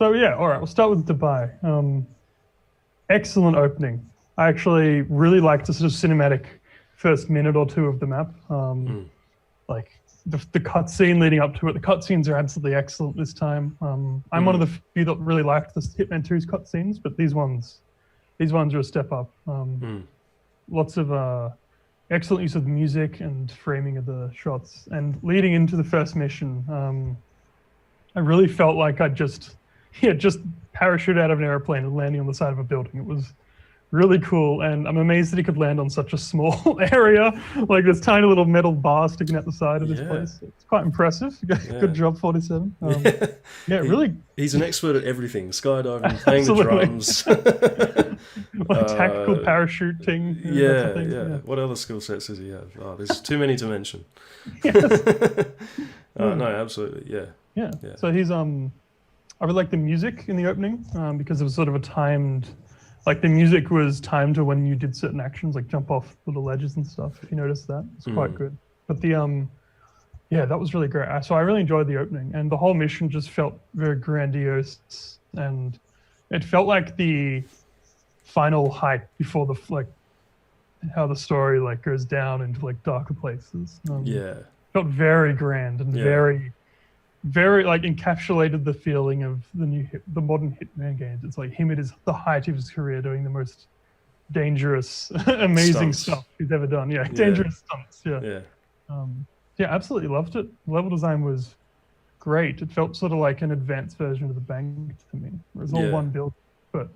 So yeah, all right. We'll start with Dubai. Excellent opening. I actually really liked the sort of cinematic first minute or two of the map. Like the cutscene leading up to it. The cutscenes are absolutely excellent this time. I'm one of the few that really liked the Hitman 2's cutscenes, but these ones are a step up. Lots of excellent use of music and framing of the shots. And leading into the first mission, I really felt like I just parachuted out of an airplane and landing on the side of a building. It was really cool, and I'm amazed that he could land on such a small area, like this tiny little metal bar sticking out the side of this place. It's quite impressive. Good job, 47. Really. He's an expert at everything: skydiving, playing the drums, tactical parachuting. Yeah. What other skill sets does he have? Oh, there's too many to mention. No, absolutely, yeah. So he's I really like the music in the opening because it was sort of a timed. Like the music was timed to when you did certain actions, like jump off little ledges and stuff. If you noticed that, it's quite good. But the that was really great. So I really enjoyed the opening, and the whole mission just felt very grandiose, and it felt like the final height before the how the story goes down into darker places. Felt very grand and very encapsulated the feeling of the modern Hitman games. It's like him at the height of his career doing the most dangerous, amazing stuff he's ever done. Dangerous stunts. Absolutely loved it. Level design was great. It felt sort of like an advanced version of the Bank to me. It was all one build, but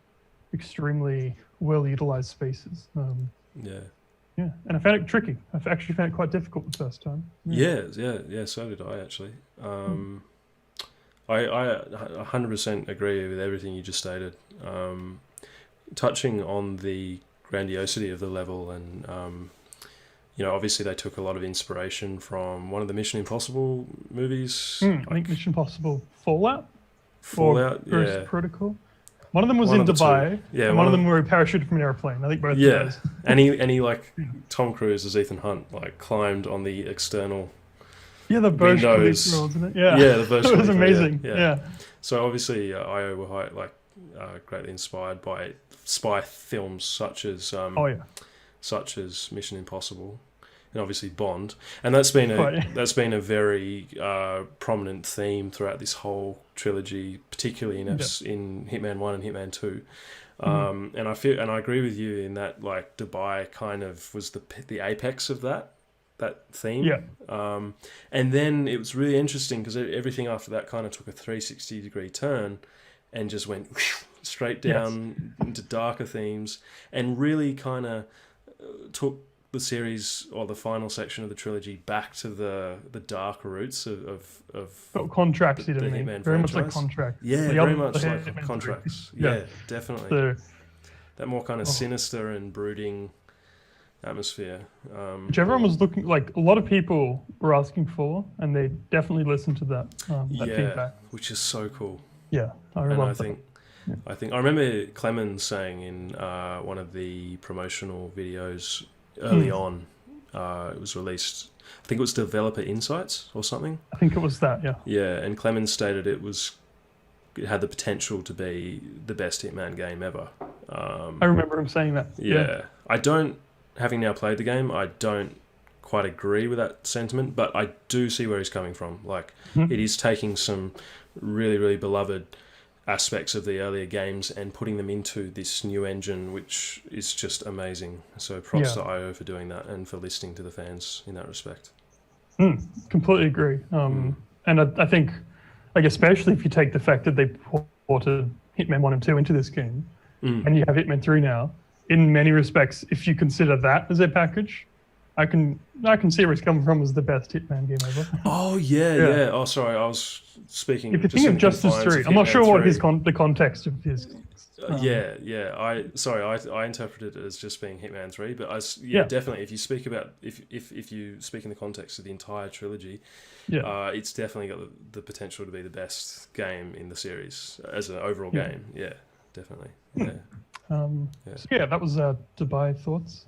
extremely well utilized spaces. And I found it tricky. I actually found it quite difficult the first time. So did I actually. I 100% agree with everything you just stated. Touching on the grandiosity of the level, and obviously they took a lot of inspiration from one of the Mission Impossible movies. I think Mission Impossible Fallout, First Protocol. One of them was in Dubai. And one of them were parachuted from an airplane. I think both of those. and he Tom Cruise as Ethan Hunt climbed on the external the Burj windows. Khalifa, wasn't it? The Burj Khalifa. It was amazing. So obviously IO were greatly inspired by spy films such as Mission Impossible, and obviously Bond, and that's been a very prominent theme throughout this whole trilogy, particularly in Hitman 1 and Hitman 2. And I agree with you in that Dubai kind of was the apex of that theme. And then it was really interesting because everything after that kind of took a 360-degree turn and just went straight down into darker themes, and really kind of took the series, or the final section of the trilogy, back to the darker roots of contracts. The Hitman very franchise. Much like Contract. Very much like Contracts. Definitely. That more kind of sinister and brooding atmosphere. Which everyone was looking, a lot of people were asking for, and they definitely listened to that feedback. Which is so cool. I think I remember Clemens saying in one of the promotional videos early on, it was released, I think it was Developer Insights or something. I think it was that, and Clemens stated it had the potential to be the best Hitman game ever. I remember him saying that. Having now played the game, I don't quite agree with that sentiment, but I do see where he's coming from. It is taking some really, really beloved aspects of the earlier games and putting them into this new engine, which is just amazing. So props to IO for doing that and for listening to the fans in that respect. Completely agree. And I think, especially if you take the fact that they ported Hitman 1 and 2 into this game, and you have Hitman 3 now, in many respects, if you consider that as a package, I can see where it's coming from as the best Hitman game ever. Oh yeah. Oh, sorry, I was speaking. If you think of Justice 3, I'm not sure what the context of his. I interpreted it as just being Hitman 3, but definitely. If you speak about if you speak in the context of the entire trilogy, it's definitely got the potential to be the best game in the series as an overall game. Yeah, definitely. Yeah. That was Dubai thoughts.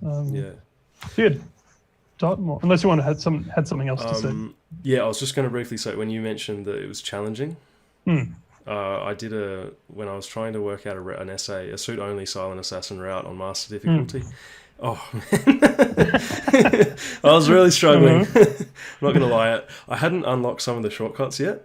Good. More. Unless you had something else to say. I was just going to briefly say, when you mentioned that it was challenging, I did when I was trying to work out an essay, a suit only silent assassin route on master difficulty. Oh man, I was really struggling. I'm not gonna lie, I hadn't unlocked some of the shortcuts yet.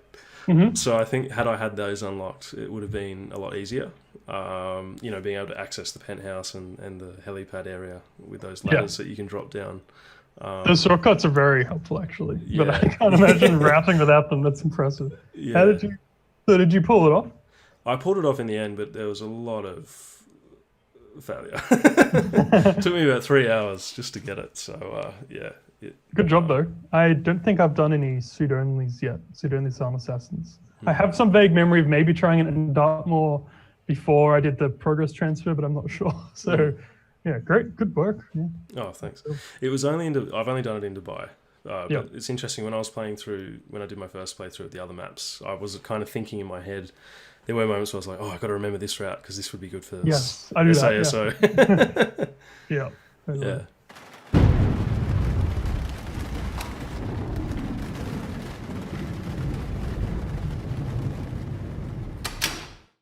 So I think had I had those unlocked, it would have been a lot easier. Being able to access the penthouse and the helipad area with those ladders that you can drop down. Those shortcuts are very helpful, actually. Yeah. But I can't imagine routing without them. That's impressive. Yeah. How did you pull it off? I pulled it off in the end, but there was a lot of failure. It took me about 3 hours just to get it. So, Good job, though. I don't think I've done any suit-onlys yet, suit-only silent assassins. I have some vague memory of maybe trying it in Dartmoor before I did the progress transfer, but I'm not sure. So, yeah, great. Good work. Yeah. Oh, thanks. It was only I've only done it in Dubai. But it's interesting, when I did my first playthrough of the other maps, I was kind of thinking in my head, there were moments where I was like, I've got to remember this route because this would be good for this. Yes, I do SASO. that. Yeah. Totally.